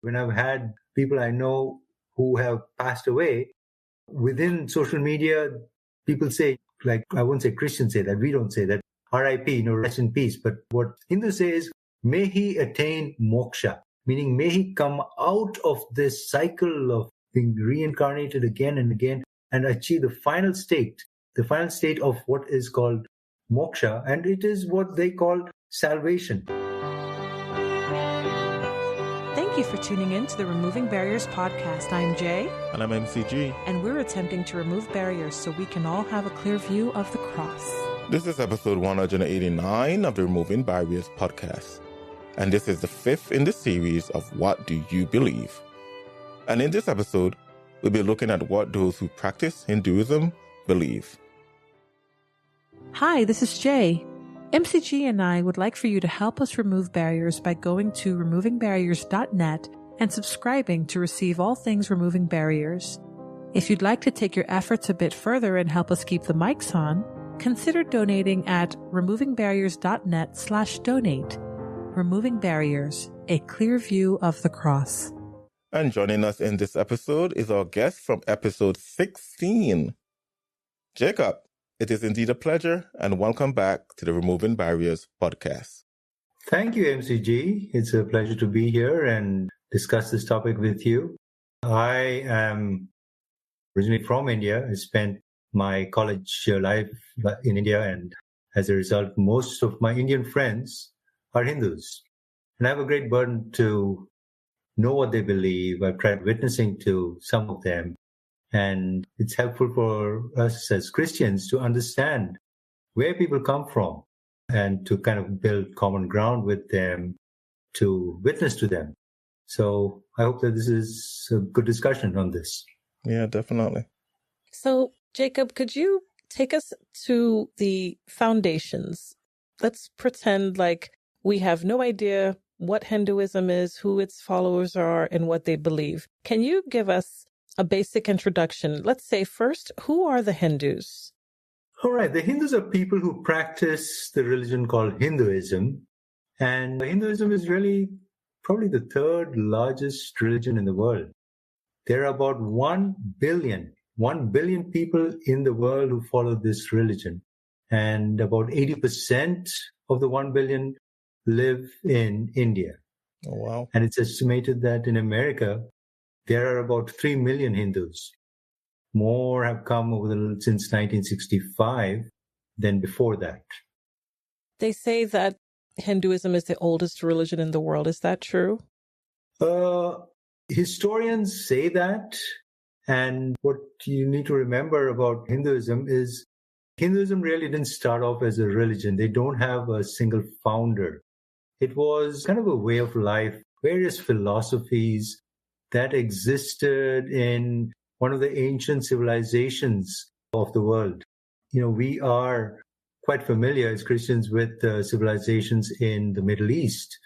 When I've had people I know who have passed away, within social media, people say, like, I won't say Christians say that, we don't say that, RIP, rest in peace. But what Hindus say is, may he attain moksha, meaning may he come out of this cycle of being reincarnated again and again and achieve the final state of what is called moksha. And it is what they call salvation. Thank you for tuning in to the Removing Barriers podcast. I'm Jay. And I'm MCG. And we're attempting to remove barriers so we can all have a clear view of the cross. This is episode 189 of the Removing Barriers podcast. And this is the fifth in the series of What Do You Believe? And in this episode, we'll be looking at what those who practice Hinduism believe. Hi, this is Jay. MCG and I would like for you to help us remove barriers by going to removingbarriers.net and subscribing to receive all things removing barriers. If you'd like to take your efforts a bit further and help us keep the mics on, consider donating at removingbarriers.net/donate. Removing Barriers, a clear view of the cross. And joining us in this episode is our guest from episode 16, Jacob. It is indeed a pleasure, and welcome back to the Removing Barriers podcast. Thank you, MCG. It's a pleasure to be here and discuss this topic with you. I am originally from India. I spent my college life in India, and as a result, most of my Indian friends are Hindus. And I have a great burden to know what they believe. I've tried witnessing to some of them. And it's helpful for us as Christians to understand where people come from and to kind of build common ground with them, to witness to them. So I hope that this is a good discussion on this. Yeah, definitely. So, Jacob, could you take us to the foundations? Let's pretend like we have no idea what Hinduism is, who its followers are, and what they believe. Can you give us a basic introduction? Let's say first, who are the Hindus? All right. The Hindus are people who practice the religion called Hinduism. And Hinduism is really probably the third largest religion in the world. There are about 1 billion people in the world who follow this religion. And about 80% of the 1 billion live in India. Oh, wow. And it's estimated that in America, there are about 3 million Hindus. More have come since 1965 than before that. They say that Hinduism is the oldest religion in the world. Is that true? Historians say that. And what you need to remember about Hinduism is Hinduism really didn't start off as a religion. They don't have a single founder. It was kind of a way of life, various philosophies that existed in one of the ancient civilizations of the world. We are quite familiar as Christians with civilizations in the Middle East.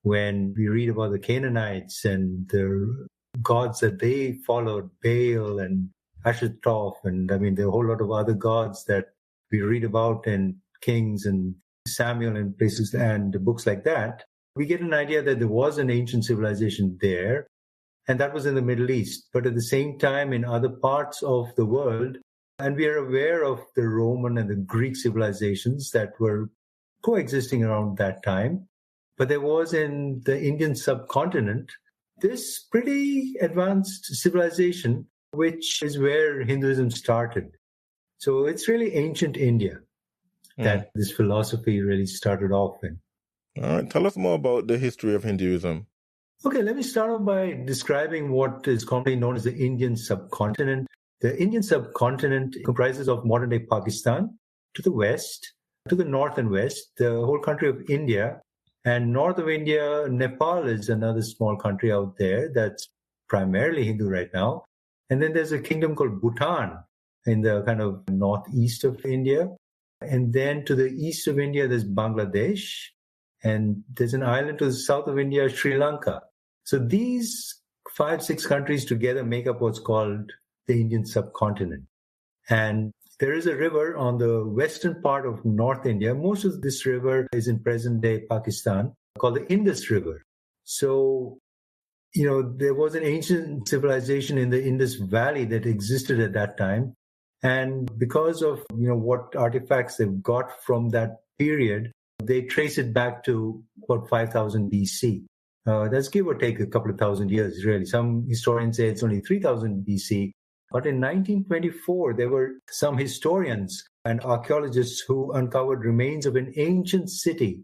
When we read about the Canaanites and the gods that they followed, Baal and Ashtaroth, and there are a whole lot of other gods that we read about in Kings and Samuel and places and books like that, we get an idea that there was an ancient civilization there. And that was in the Middle East. But at the same time, in other parts of the world, and we are aware of the Roman and the Greek civilizations that were coexisting around that time. But there was in the Indian subcontinent this pretty advanced civilization, which is where Hinduism started. So it's really ancient India that this philosophy really started off in. All right. Tell us more about the history of Hinduism. Okay, let me start off by describing what is commonly known as the Indian subcontinent. The Indian subcontinent comprises of modern-day Pakistan to the west, to the north and west, the whole country of India, and north of India, Nepal is another small country out there that's primarily Hindu right now. And then there's a kingdom called Bhutan in the kind of northeast of India. And then to the east of India, there's Bangladesh. And there's an island to the south of India, Sri Lanka. So these 5-6 countries together make up what's called the Indian subcontinent. And there is a river on the western part of North India. Most of this river is in present-day Pakistan, called the Indus River. So there was an ancient civilization in the Indus Valley that existed at that time. And because of, what artifacts they've got from that period, they trace it back to about 5000 BC. That's give or take a couple of thousand years, really. Some historians say it's only 3000 BC. But in 1924, there were some historians and archaeologists who uncovered remains of an ancient city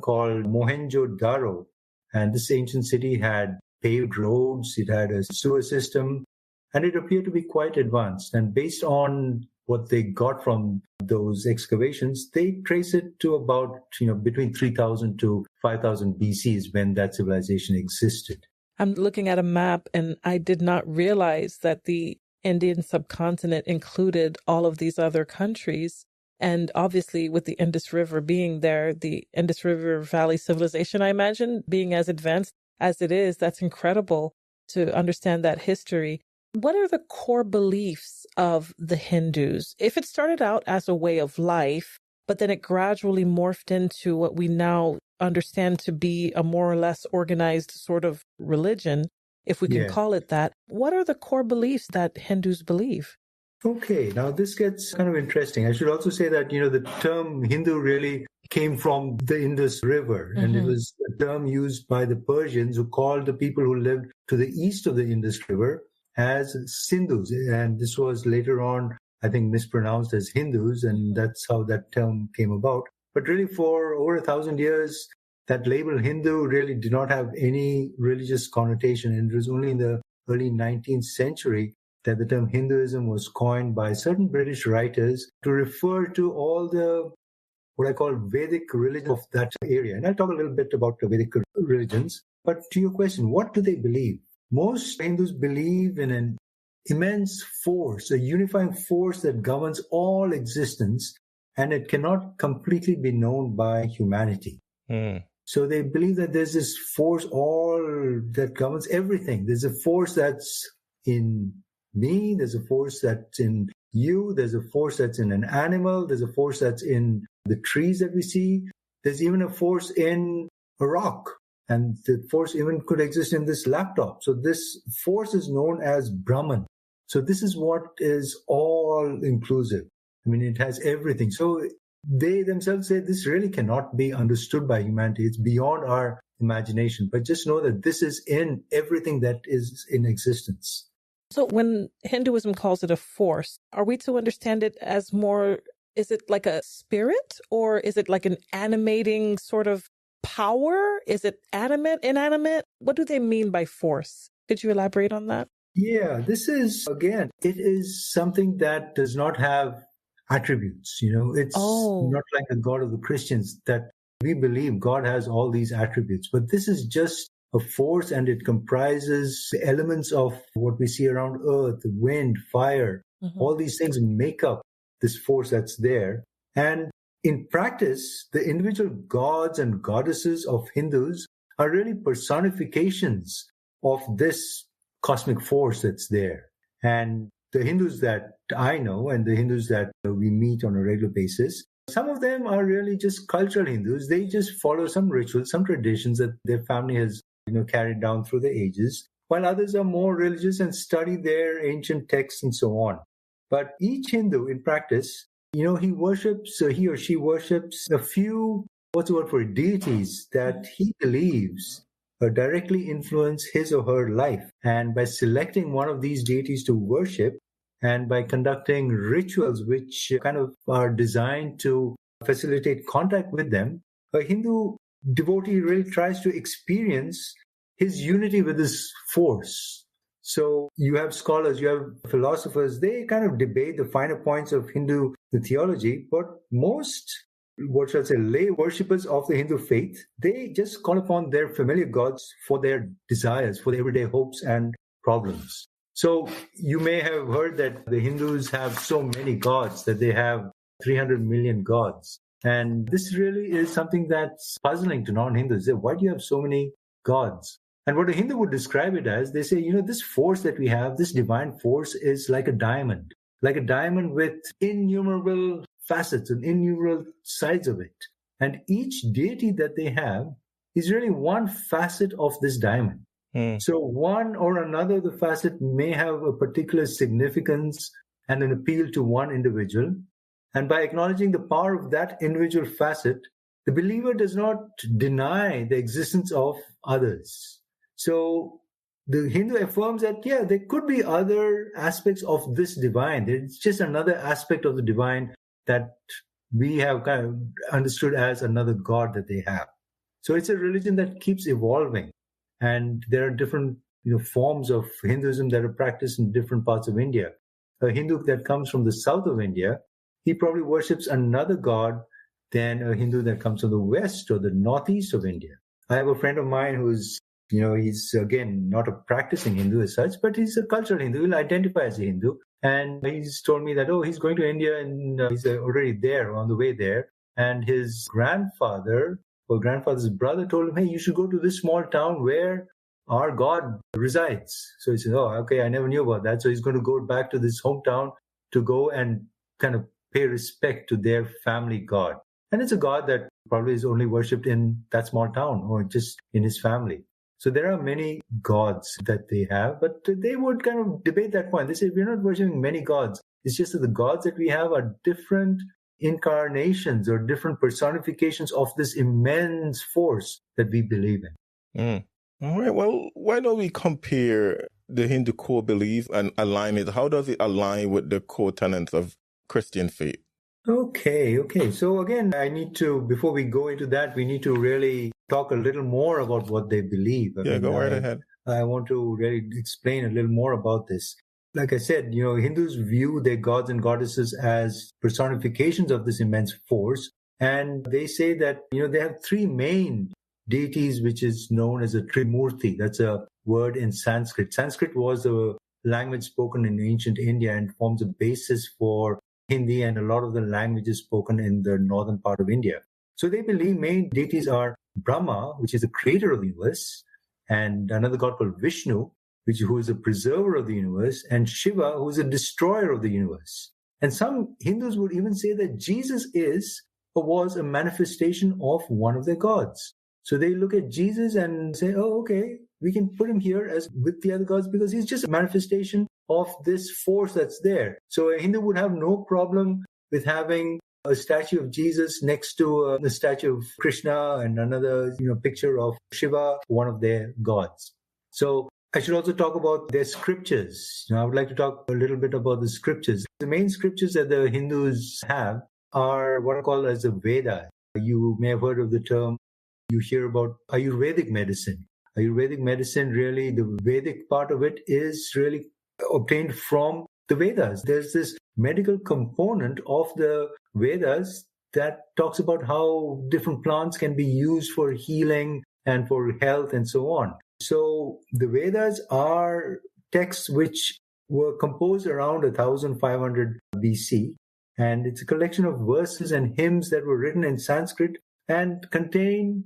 called Mohenjo-Daro. And this ancient city had paved roads, it had a sewer system, and it appeared to be quite advanced. And based on what they got from those excavations, they trace it to about, between 3000 to 5000 BC is when that civilization existed. I'm looking at a map and I did not realize that the Indian subcontinent included all of these other countries. And obviously with the Indus River being there, the Indus River Valley civilization, I imagine, being as advanced as it is, that's incredible to understand that history. What are the core beliefs of the Hindus? If it started out as a way of life, but then it gradually morphed into what we now understand to be a more or less organized sort of religion, if we can call it that, what are the core beliefs that Hindus believe? Okay, now this gets kind of interesting. I should also say that, the term Hindu really came from the Indus River, and it was a term used by the Persians who called the people who lived to the east of the Indus River as Sindhus. And this was later on, I think, mispronounced as Hindus, and that's how that term came about. But really for over 1,000 years, that label Hindu really did not have any religious connotation. And it was only in the early 19th century that the term Hinduism was coined by certain British writers to refer to all the, what I call Vedic religion of that area. And I'll talk a little bit about the Vedic religions. But to your question, what do they believe? Most Hindus believe in an immense force, a unifying force that governs all existence, and it cannot completely be known by humanity. So they believe that there's this force that governs everything. There's a force that's in me, there's a force that's in you, there's a force that's in an animal, there's a force that's in the trees that we see, there's even a force in a rock, and the force even could exist in this laptop. So this force is known as Brahman. So this is what is all inclusive. I mean, it has everything. So they themselves say this really cannot be understood by humanity. It's beyond our imagination. But just know that this is in everything that is in existence. So when Hinduism calls it a force, are we to understand it as more, is it like a spirit, or is it like an animating sort of power? Is it animate, inanimate? What do they mean by force? Could you elaborate on that? Yeah, this is, again, it is something that does not have attributes. It's not like the God of the Christians that we believe God has all these attributes, but this is just a force, and it comprises the elements of what we see around earth, wind, fire. All these things make up this force that's there. And in practice, the individual gods and goddesses of Hindus are really personifications of this cosmic force that's there. And the Hindus that I know and the Hindus that we meet on a regular basis, some of them are really just cultural Hindus. They just follow some rituals, some traditions that their family has carried down through the ages, while others are more religious and study their ancient texts and so on. But each Hindu in practice, he or she worships a few, deities that he believes directly influence his or her life. And by selecting one of these deities to worship, and by conducting rituals which kind of are designed to facilitate contact with them, a Hindu devotee really tries to experience his unity with this force. So you have scholars, you have philosophers, they kind of debate the finer points of Hindu theology, but most, lay worshippers of the Hindu faith, they just call upon their familiar gods for their desires, for their everyday hopes and problems. So you may have heard that the Hindus have so many gods, that they have 300 million gods. And this really is something that's puzzling to non-Hindus. Why do you have so many gods? And what a Hindu would describe it as, they say, this force that we have, this divine force is like a diamond with innumerable facets and innumerable sides of it. And each deity that they have is really one facet of this diamond. So one or another of the facet may have a particular significance and an appeal to one individual. And by acknowledging the power of that individual facet, the believer does not deny the existence of others. So the Hindu affirms that, there could be other aspects of this divine. It's just another aspect of the divine that we have kind of understood as another God that they have. So it's a religion that keeps evolving. And there are different forms of Hinduism that are practiced in different parts of India. A Hindu that comes from the south of India, he probably worships another god than a Hindu that comes from the west or the northeast of India. I have a friend of mine who's, he's again not a practicing Hindu as such, but he's a cultural Hindu. He'll identify as a Hindu. And he's told me that, he's going to India and he's already there, on the way there. And his grandfather or grandfather's brother told him, hey, you should go to this small town where our God resides. So he says, okay, I never knew about that. So he's going to go back to this hometown to go and kind of pay respect to their family God. And it's a God that probably is only worshipped in that small town or just in his family. So there are many gods that they have, but they would kind of debate that point. They say, we're not worshiping many gods. It's just that the gods that we have are different incarnations or different personifications of this immense force that we believe in. All right. Well, why don't we compare the Hindu core belief and align it? How does it align with the core tenets of Christian faith? Okay. So again, before we go into that, we need to really talk a little more about what they believe. Go right ahead. I want to really explain a little more about this. Like I said, Hindus view their gods and goddesses as personifications of this immense force. And they say that, they have three main deities, which is known as a Trimurti. That's a word in Sanskrit. Sanskrit was a language spoken in ancient India and forms a basis for Hindi and a lot of the languages spoken in the northern part of India. So they believe main deities are Brahma, which is the creator of the universe, and another god called Vishnu, who is a preserver of the universe, and Shiva, who is a destroyer of the universe. And some Hindus would even say that Jesus is or was a manifestation of one of their gods. So they look at Jesus and say, okay, we can put him here as with the other gods because he's just a manifestation of this force that's there. So a Hindu would have no problem with having a statue of Jesus next to a statue of Krishna and another picture of Shiva, one of their gods. So I should also talk about their scriptures. I would like to talk a little bit about the scriptures. The main scriptures that the Hindus have are what are called as the Vedas. You may have heard of the term. You hear about Ayurvedic medicine. Ayurvedic medicine, really, the Vedic part of it is really obtained from the Vedas. There's this medical component of the Vedas that talks about how different plants can be used for healing and for health and so on. So the Vedas are texts which were composed around 1500 BC, and it's a collection of verses and hymns that were written in Sanskrit and contain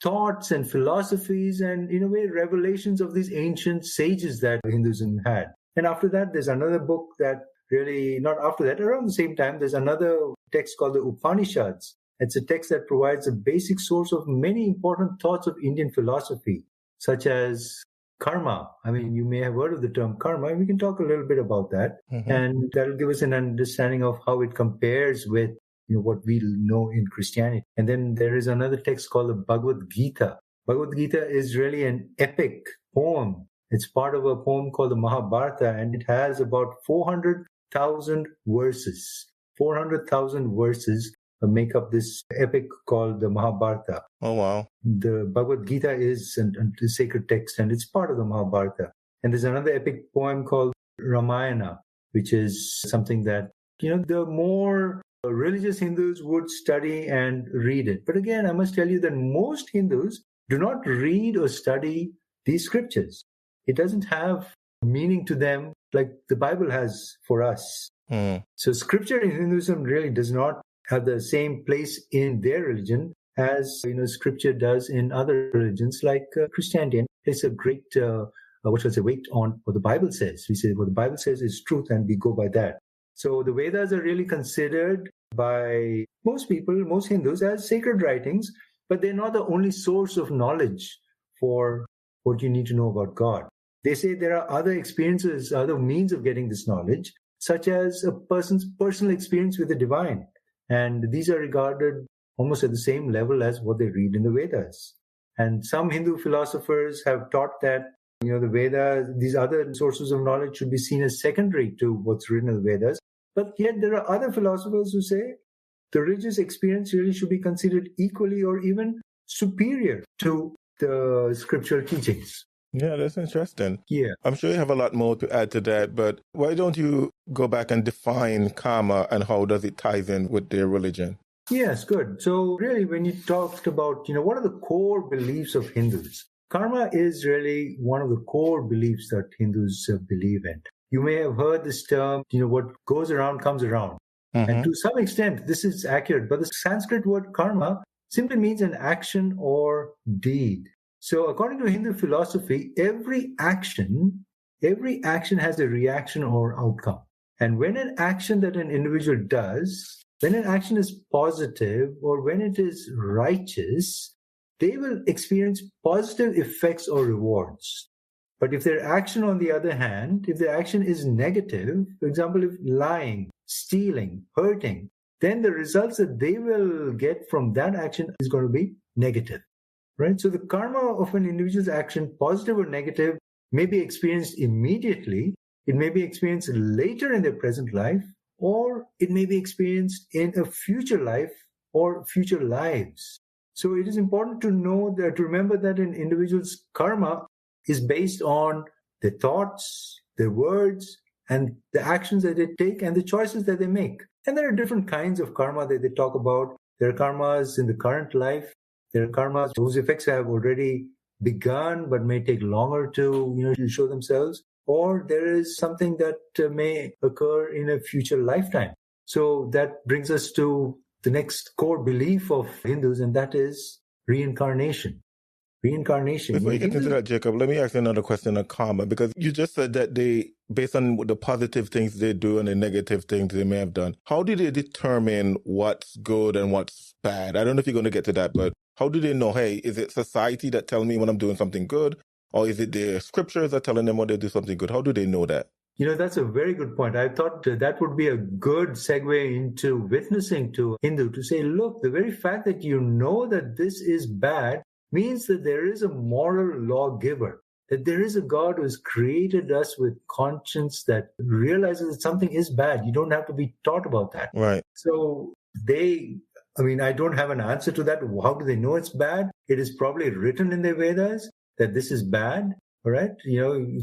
thoughts and philosophies and, in a way, revelations of these ancient sages that Hinduism had. And after that, there's another book that really, not after that, around the same time, there's another text called the Upanishads. It's a text that provides a basic source of many important thoughts of Indian philosophy, such as karma. I mean, you may have heard of the term karma, and we can talk a little bit about that. Mm-hmm. And that'll give us an understanding of how it compares with what we know in Christianity. And then there is another text called the Bhagavad Gita. Bhagavad Gita is really an epic poem. It's part of a poem called the Mahabharata, and it has about 400,000 verses. 400,000 verses make up this epic called the Mahabharata. Oh, wow. The Bhagavad Gita is a sacred text, and it's part of the Mahabharata. And there's another epic poem called Ramayana, which is something that, the more religious Hindus would study and read it. But again, I must tell you that most Hindus do not read or study these scriptures. It doesn't have meaning to them like the Bible has for us. So scripture in Hinduism really does not have the same place in their religion as scripture does in other religions like Christianity. And it's a great weight on what the Bible says. We say what the Bible says is truth, and we go by that. So the Vedas are really considered by most people, most Hindus, as sacred writings, but they're not the only source of knowledge for what you need to know about God. They say there are other experiences, other means of getting this knowledge, such as a person's personal experience with the divine. And these are regarded almost at the same level as what they read in the Vedas. And some Hindu philosophers have taught that, the Vedas, these other sources of knowledge should be seen as secondary to what's written in the Vedas. But yet there are other philosophers who say the religious experience really should be considered equally or even superior to the scriptural teachings. Yeah, that's interesting. Yeah. I'm sure you have a lot more to add to that, but why don't you go back and define karma and how does it ties in with their religion? Yes, good. So really, when you talked about, what are the core beliefs of Hindus? Karma is really one of the core beliefs that Hindus believe in. You may have heard this term, what goes around comes around. Mm-hmm. And to some extent, this is accurate. But the Sanskrit word karma simply means an action or deed. So according to Hindu philosophy, every action has a reaction or outcome. And when an action that an individual does, when an action is positive or when it is righteous, they will experience positive effects or rewards. But if their action, on the other hand, if their action is negative, for example, if lying, stealing, hurting, then the results that they will get from that action is going to be negative, right? So the karma of an individual's action, positive or negative, may be experienced immediately. It may be experienced later in their present life, or it may be experienced in a future life or future lives. So it is important to remember that an individual's karma is based on their thoughts, their words, and the actions that they take and the choices that they make. And there are different kinds of karma that they talk about. There are karmas in the current life. There are karmas whose effects have already begun but may take longer to show themselves. Or there is something that may occur in a future lifetime. So that brings us to the next core belief of Hindus, and that is reincarnation. Reincarnation. Before you get into that, Jacob, let me ask you another question on karma, because you just said that they, based on the positive things they do and the negative things they may have done, how do they determine what's good and what's bad? I don't know if you're going to get to that, but how do they know, hey, is it society that tells me when I'm doing something good? Or is it the scriptures that are telling them when they do something good? How do they know that? That's a very good point. I thought that would be a good segue into witnessing to Hindu to say, look, the very fact that you know that this is bad means that there is a moral lawgiver, that there is a God who has created us with conscience that realizes that something is bad. You don't have to be taught about that. Right. So I don't have an answer to that. How do they know it's bad? It is probably written in the Vedas that this is bad. All right.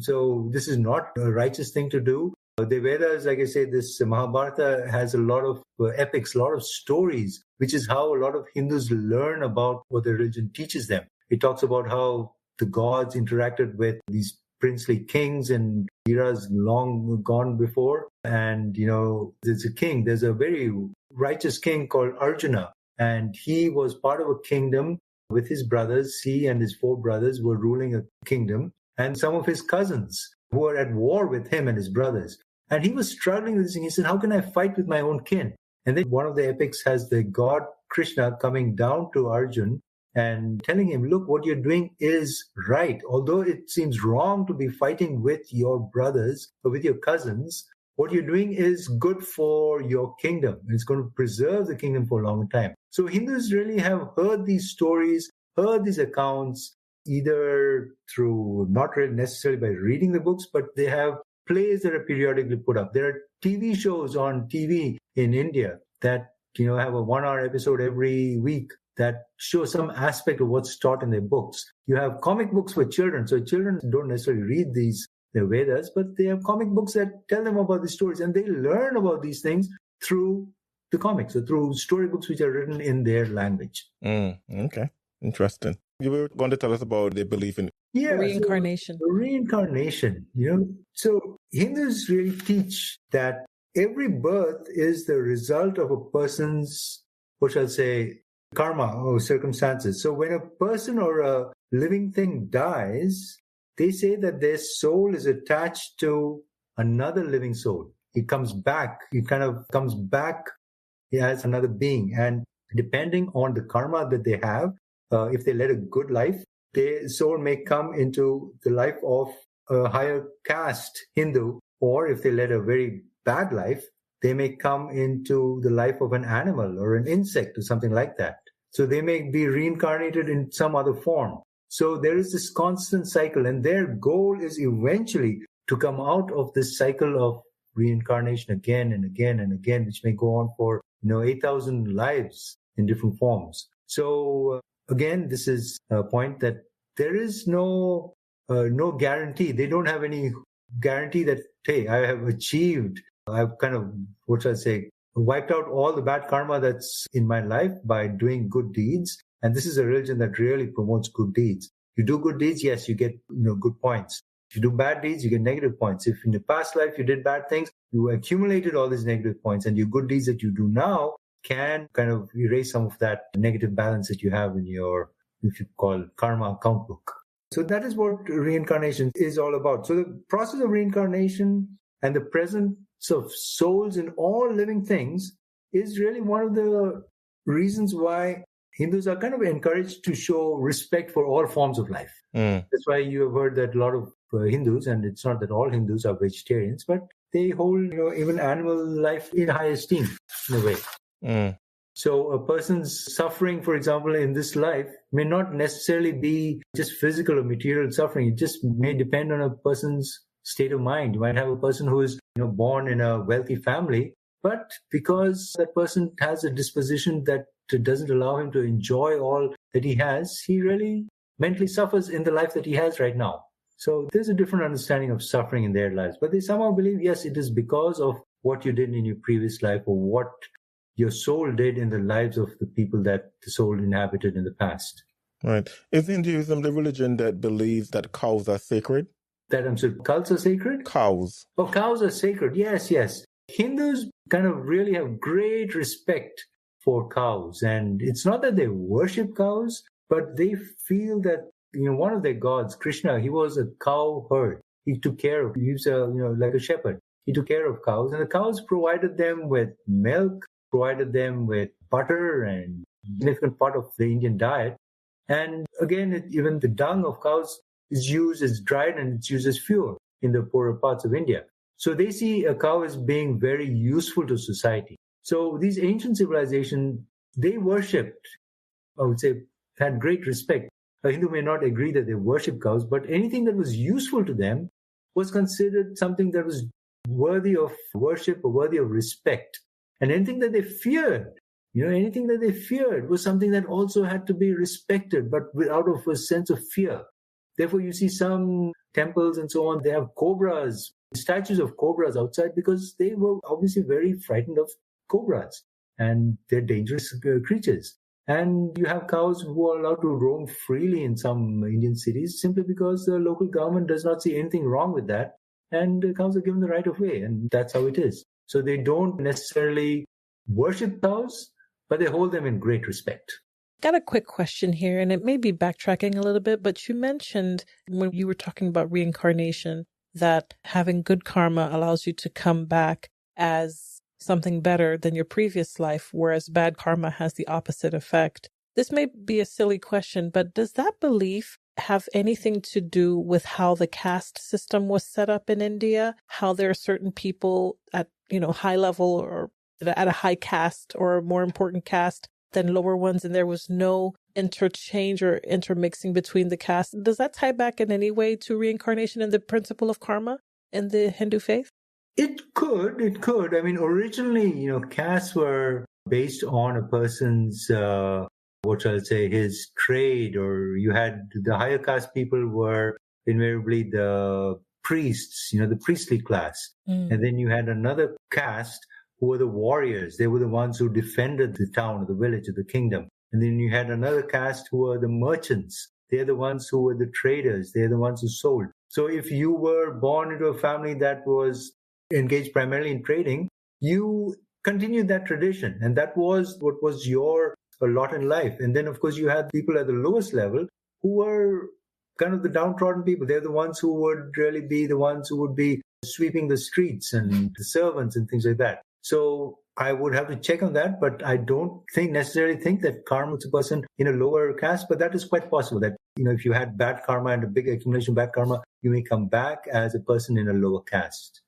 So this is not a righteous thing to do. The Vedas, like I say, this Mahabharata has a lot of epics, a lot of stories, which is how a lot of Hindus learn about what the religion teaches them. It talks about how the gods interacted with these princely kings in eras long gone before. And, there's a very righteous king called Arjuna, and he was part of a kingdom with his brothers. He and his 4 brothers were ruling a kingdom, and some of his cousins who were at war with him and his brothers. And he was struggling with this thing. He said, how can I fight with my own kin? And then one of the epics has the god Krishna coming down to Arjun and telling him, look, what you're doing is right. Although it seems wrong to be fighting with your brothers or with your cousins, what you're doing is good for your kingdom. It's going to preserve the kingdom for a long time. So Hindus really have heard these stories, heard these accounts, either through, not really necessarily by reading the books, but they have plays that are periodically put up. There are TV shows on TV in India that, have a 1-hour episode every week that show some aspect of what's taught in their books. You have comic books for children. So children don't necessarily read the Vedas, but they have comic books that tell them about the stories, and they learn about these things through the comics or through storybooks which are written in their language. Okay. Interesting. You were going to tell us about their belief in reincarnation. So reincarnation, So Hindus really teach that every birth is the result of a person's, karma or circumstances. So when a person or a living thing dies, they say that their soul is attached to another living soul. It comes back. It kind of comes back as another being. And depending on the karma that they have, if they led a good life, their soul may come into the life of a higher caste Hindu, or if they led a very bad life, they may come into the life of an animal or an insect or something like that. So they may be reincarnated in some other form. So there is this constant cycle, and their goal is eventually to come out of this cycle of reincarnation again and again and again, which may go on for 8,000 lives in different forms. So again, this is a point that there is no guarantee. They don't have any guarantee that, hey, I have achieved, I've kind of, wiped out all the bad karma that's in my life by doing good deeds. And this is a religion that really promotes good deeds. You do good deeds, yes, you get good points. If you do bad deeds, you get negative points. If in the past life you did bad things, you accumulated all these negative points, and your good deeds that you do now can kind of erase some of that negative balance that you have in your, if you call, karma account book. So that is what reincarnation is all about. So the process of reincarnation and the presence of souls in all living things is really one of the reasons why Hindus are kind of encouraged to show respect for all forms of life. That's why you have heard that a lot of Hindus, and it's not that all Hindus are vegetarians, but they hold even animal life in high esteem in a way. So a person's suffering, for example, in this life may not necessarily be just physical or material suffering. It just may depend on a person's state of mind. You might have a person who is born in a wealthy family, but because that person has a disposition that doesn't allow him to enjoy all that he has, he really mentally suffers in the life that he has right now. So there's a different understanding of suffering in their lives. But they somehow believe, yes, it is because of what you did in your previous life or what your soul did in the lives of the people that the soul inhabited in the past. Right. Is Hinduism the religion that believes that cows are sacred? Cows are sacred? Cows. Oh, cows are sacred. Yes, yes. Hindus kind of really have great respect for cows. And it's not that they worship cows, but they feel that, one of their gods, Krishna, he was a cow herd. He took care of, he was like a shepherd. He took care of cows, and the cows provided them with milk, provided them with butter and significant part of the Indian diet. And again, even the dung of cows is used as dried and it's used as fuel in the poorer parts of India. So they see a cow as being very useful to society. So these ancient civilizations, they worshipped, I would say, had great respect. A Hindu may not agree that they worship cows, but anything that was useful to them was considered something that was worthy of worship or worthy of respect. And anything that they feared, was something that also had to be respected, but out of a sense of fear. Therefore, you see some temples and so on, they have cobras, statues of cobras outside because they were obviously very frightened of cobras and they're dangerous creatures. And you have cows who are allowed to roam freely in some Indian cities simply because the local government does not see anything wrong with that. And the cows are given the right of way. And that's how it is. So they don't necessarily worship cows, but they hold them in great respect. Got a quick question here, and it may be backtracking a little bit, but you mentioned when you were talking about reincarnation that having good karma allows you to come back as something better than your previous life, whereas bad karma has the opposite effect. This may be a silly question, but does that belief have anything to do with how the caste system was set up in India? How there are certain people at, high level or at a high caste or a more important caste than lower ones, and there was no interchange or intermixing between the castes? Does that tie back in any way to reincarnation and the principle of karma in the Hindu faith? It could. I mean, originally, castes were based on a person's, his trade, or you had the higher caste people were invariably the priests, the priestly class. And then you had another caste who were the warriors. They were the ones who defended the town or the village or the kingdom. And then you had another caste who were the merchants. They're the ones who were the traders. They're the ones who sold. So if you were born into a family that was engaged primarily in trading, you continued that tradition. And that was what was your lot in life. And then, of course, you had people at the lowest level who were kind of the downtrodden people. They're the ones who would really be the ones who would be sweeping the streets and the servants and things like that. So I would have to check on that, but I don't necessarily think that karma is a person in a lower caste, but that is quite possible that if you had bad karma and a big accumulation of bad karma, you may come back as a person in a lower caste.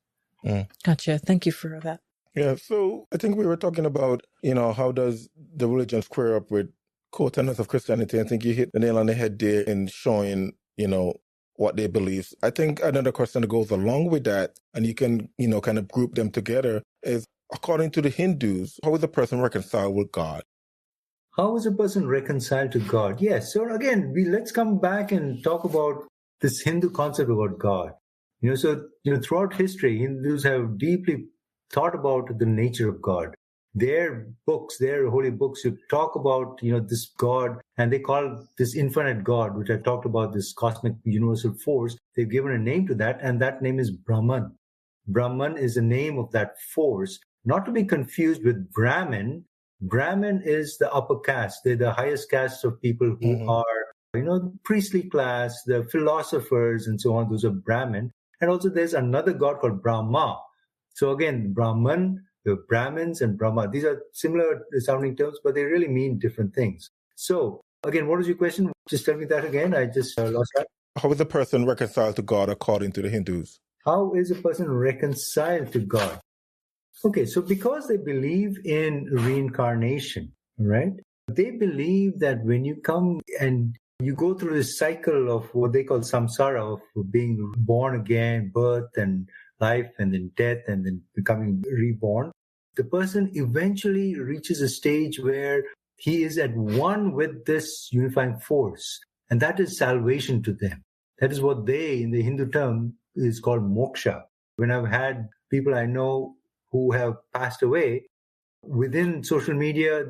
Gotcha. Thank you for that. Yeah, so I think we were talking about, how does the religion square up with core tenets of Christianity? I think you hit the nail on the head there in showing, what they believe. I think another question that goes along with that, and you can, kind of group them together, is according to the Hindus, how is a person reconciled with God? How is a person reconciled to God? Yes. So again, let's come back and talk about this Hindu concept about God. Throughout history, Hindus have deeply thought about the nature of God. Their books, their holy books, you talk about, this God, and they call this infinite God, which I talked about, this cosmic universal force. They've given a name to that, and that name is Brahman. Brahman is the name of that force, not to be confused with Brahmin. Brahmin is the upper caste. They're the highest caste of people who are, the priestly class, the philosophers, and so on. Those are Brahmin. And also there's another God called Brahma. So again, Brahman, the Brahmins and Brahma, these are similar sounding terms, but they really mean different things. So again, what was your question? Just tell me that again. I just lost that. How is a person reconciled to God according to the Hindus? How is a person reconciled to God? Okay, so because they believe in reincarnation, right? They believe that when you come and you go through this cycle of what they call samsara, of being born again, birth and life, and then death, and then becoming reborn, the person eventually reaches a stage where he is at one with this unifying force. And that is salvation to them. That is what they, in the Hindu term, is called moksha. When I've had people I know who have passed away, within social media,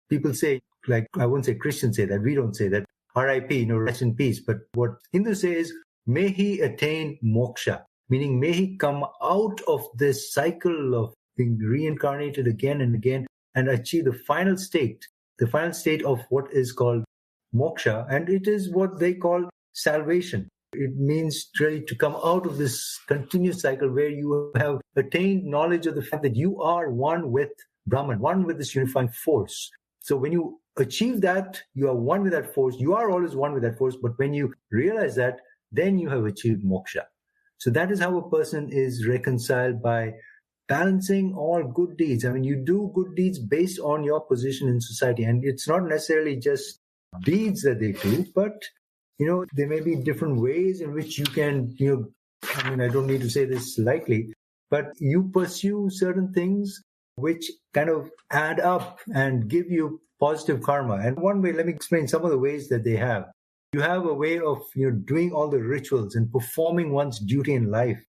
people say, like, I won't say Christians say that, we don't say that, RIP, rest in peace. But what Hindus say is, may he attain moksha, meaning may he come out of this cycle of being reincarnated again and again and achieve the final state of what is called moksha. And it is what they call salvation. It means really to come out of this continuous cycle where you have attained knowledge of the fact that you are one with Brahman, one with this unifying force. So when you achieve that, you are one with that force. You are always one with that force. But when you realize that, then you have achieved moksha. So that is how a person is reconciled, by balancing all good deeds. I mean, you do good deeds based on your position in society. And it's not necessarily just deeds that they do, but there may be different ways in which you can, I don't need to say this lightly, but you pursue certain things which kind of add up and give you positive karma. And one way, let me explain some of the ways that they have. You have a way of, doing all the rituals and performing one's duty in life.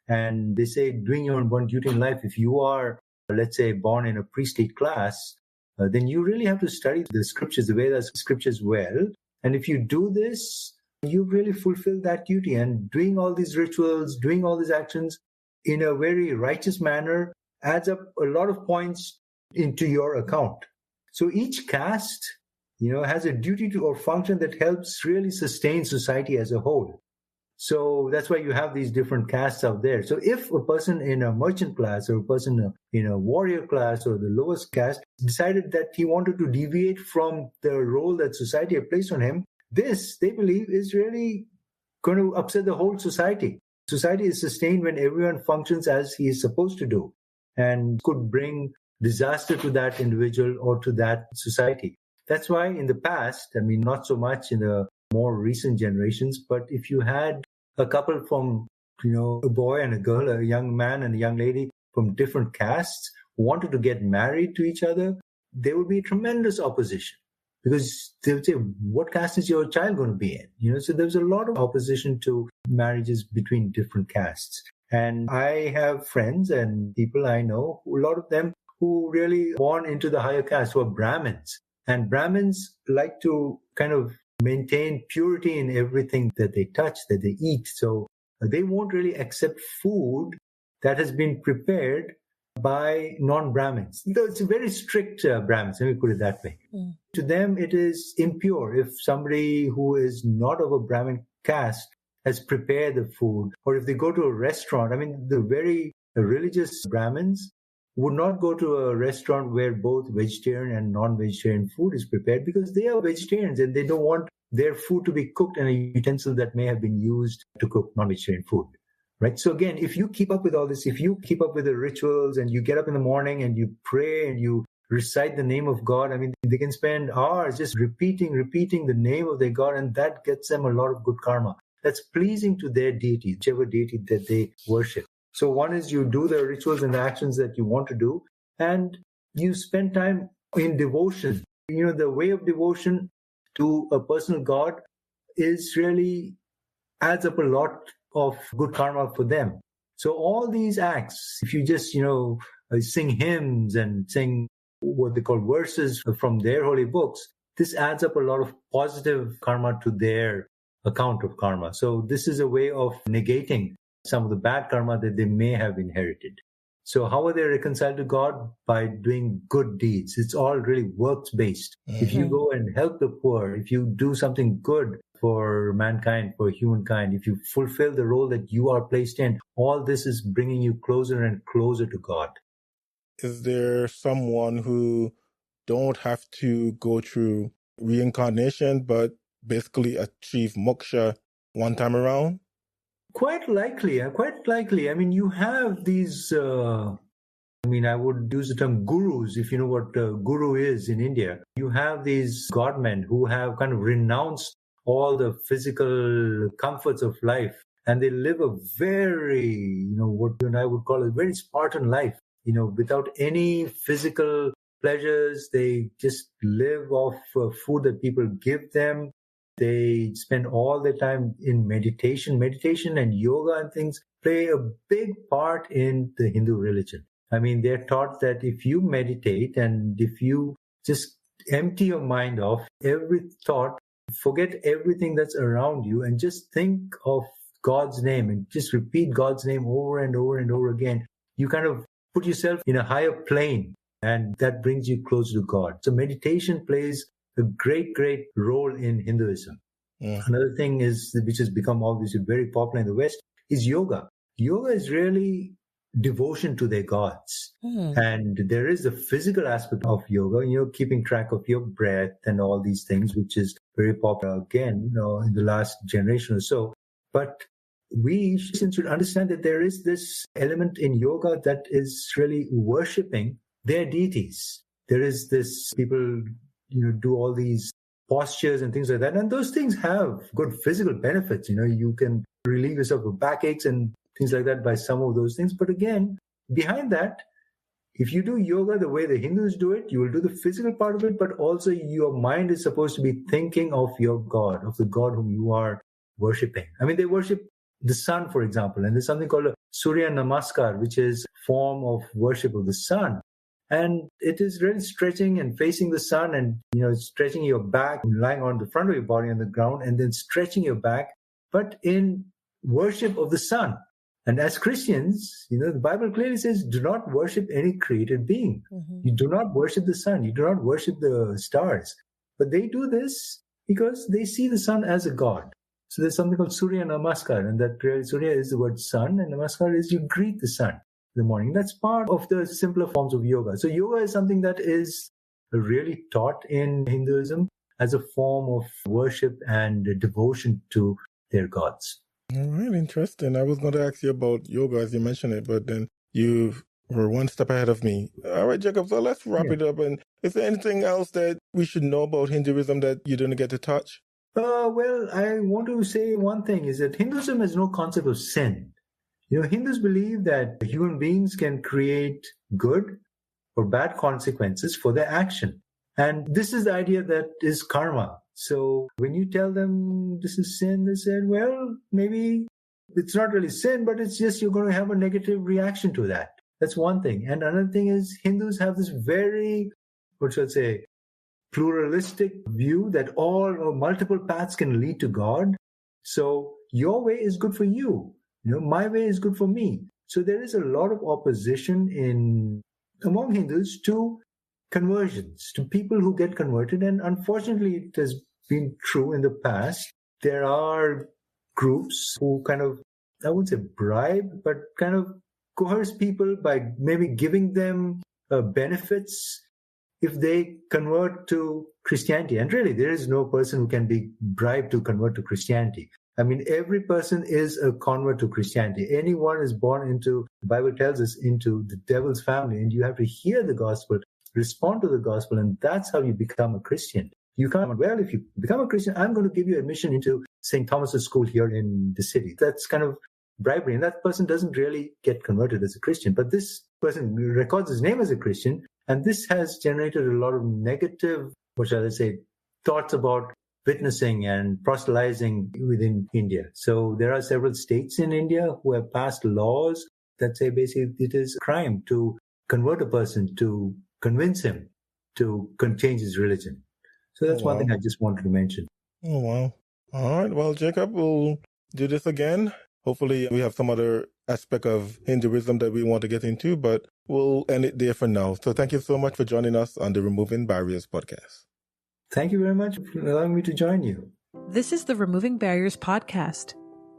And they say doing your own duty in life, if you are, let's say, born in a priestly class, then you really have to study the scriptures, the Vedas scriptures well. And if you do this, you really fulfill that duty. And doing all these rituals, doing all these actions in a very righteous manner adds up a lot of points into your account. So each caste, has a duty to or function that helps really sustain society as a whole. So that's why you have these different castes out there. So if a person in a merchant class or a person in a warrior class or the lowest caste decided that he wanted to deviate from the role that society had placed on him, this, they believe, is really going to upset the whole society. Society is sustained when everyone functions as he is supposed to do, and could bring disaster to that individual or to that society. That's why in the past, not so much in the more recent generations, but if you had a couple from, a boy and a girl, a young man and a young lady from different castes who wanted to get married to each other, there would be tremendous opposition, because they would say, what caste is your child going to be in? So there's a lot of opposition to marriages between different castes. And I have friends and people I know, a lot of them who really born into the higher caste, who are Brahmins. And Brahmins like to kind of maintain purity in everything that they touch, that they eat. So they won't really accept food that has been prepared by non-Brahmins. It's a very strict Brahmins, let me put it that way. To them, it is impure if somebody who is not of a Brahmin caste has prepared the food, or if they go to a restaurant. The very religious Brahmins would not go to a restaurant where both vegetarian and non-vegetarian food is prepared, because they are vegetarians and they don't want their food to be cooked in a utensil that may have been used to cook non-vegetarian food. Right. So again, if you keep up with all this, if you keep up with the rituals and you get up in the morning and you pray and you recite the name of God, I mean, they can spend hours just repeating the name of their God, and that gets them a lot of good karma. That's pleasing to their deity, whichever deity that they worship. So one is you do the rituals and the actions that you want to do, and you spend time in devotion. You know, the way of devotion to a personal God is really adds up a lot of good karma for them. So all these acts, if you just, sing hymns and sing what they call verses from their holy books, this adds up a lot of positive karma to their account of karma. So this is a way of negating some of the bad karma that they may have inherited. So how are they reconciled to God? By doing good deeds. It's all really works-based. Mm-hmm. If you go and help the poor, if you do something good for mankind, for humankind, if you fulfill the role that you are placed in, all this is bringing you closer and closer to God. Is there someone who don't have to go through reincarnation, but basically achieve moksha one time around? Quite likely. I mean, you have these, I would use the term gurus, if you know what guru is in India. You have these godmen who have kind of renounced all the physical comforts of life, and they live a very, what you and I would call a very Spartan life, without any physical pleasures. They just live off food that people give them. They spend all their time in meditation. Meditation and yoga and things play a big part in the Hindu religion. I mean, they're taught that if you meditate and if you just empty your mind of every thought, forget everything that's around you and just think of God's name and just repeat God's name over and over and over again, you kind of put yourself in a higher plane, and that brings you closer to God. So meditation plays a great, great role in Hinduism. Yeah. Another thing is, which has become obviously very popular in the West, is yoga. Yoga is really devotion to their gods. And there is the physical aspect of yoga, keeping track of your breath and all these things, which is very popular again, in the last generation or so. But we should understand that there is this element in yoga that is really worshipping their deities. There is this, people, do all these postures and things like that. And those things have good physical benefits. You can relieve yourself of backaches and things like that by some of those things. But again, behind that, if you do yoga the way the Hindus do it, you will do the physical part of it, but also your mind is supposed to be thinking of your God, of the God whom you are worshipping. I mean, they worship the sun, for example, and there's something called a Surya Namaskar, which is a form of worship of the sun. And it is really stretching and facing the sun and, stretching your back, lying on the front of your body on the ground, and then stretching your back, but in worship of the sun. And as Christians, the Bible clearly says, do not worship any created being. Mm-hmm. You do not worship the sun. You do not worship the stars. But they do this because they see the sun as a god. So there's something called Surya Namaskar, and that really, Surya is the word sun, and Namaskar is you greet the sun in the morning. That's part of the simpler forms of yoga. So yoga is something that is really taught in Hinduism as a form of worship and devotion to their gods. All right, interesting. I was going to ask you about yoga as you mentioned it, but then you were one step ahead of me. All right, Jacob, so let's wrap it up. And is there anything else that we should know about Hinduism that you didn't get to touch? Well, I want to say one thing is that Hinduism has no concept of sin. Hindus believe that human beings can create good or bad consequences for their action. And this is the idea that is karma. So when you tell them this is sin, they said, well, maybe it's not really sin, but it's just you're going to have a negative reaction to that. That's one thing. And another thing is Hindus have this very, pluralistic view that all or multiple paths can lead to God. So your way is good for you. My way is good for me. So there is a lot of opposition among Hindus to conversions, to people who get converted. And unfortunately, it has been true in the past. There are groups who kind of, I wouldn't say bribe, but kind of coerce people by maybe giving them benefits if they convert to Christianity. And really, there is no person who can be bribed to convert to Christianity. I mean, every person is a convert to Christianity. Anyone is born into, the Bible tells us, into the devil's family, and you have to hear the gospel, respond to the gospel, and that's how you become a Christian. You can't, well, if you become a Christian, I'm going to give you admission into St. Thomas's School here in the city. That's kind of bribery, and that person doesn't really get converted as a Christian. But this person records his name as a Christian, and this has generated a lot of negative, what shall I say, thoughts about witnessing and proselytizing within India. So there are several states in India who have passed laws that say basically it is a crime to convert a person, to convince him to change his religion. So that's one thing I just wanted to mention. Oh, wow. All right. Well, Jacob, we'll do this again. Hopefully we have some other aspect of Hinduism that we want to get into, but we'll end it there for now. So thank you so much for joining us on the Removing Barriers podcast. Thank you very much for allowing me to join you. This is the Removing Barriers podcast.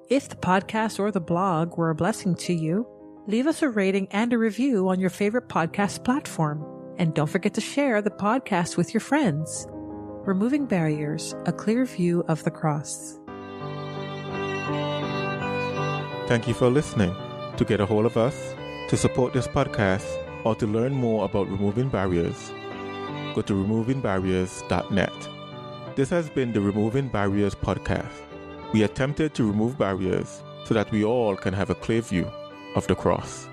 If the podcast or the blog were a blessing to you, leave us a rating and a review on your favorite podcast platform. And don't forget to share the podcast with your friends. Removing Barriers, a clear view of the cross. Thank you for listening. To get a hold of us, to support this podcast, or to learn more about Removing Barriers, go to removingbarriers.net. This has been the Removing Barriers podcast. We attempted to remove barriers so that we all can have a clear view of the cross.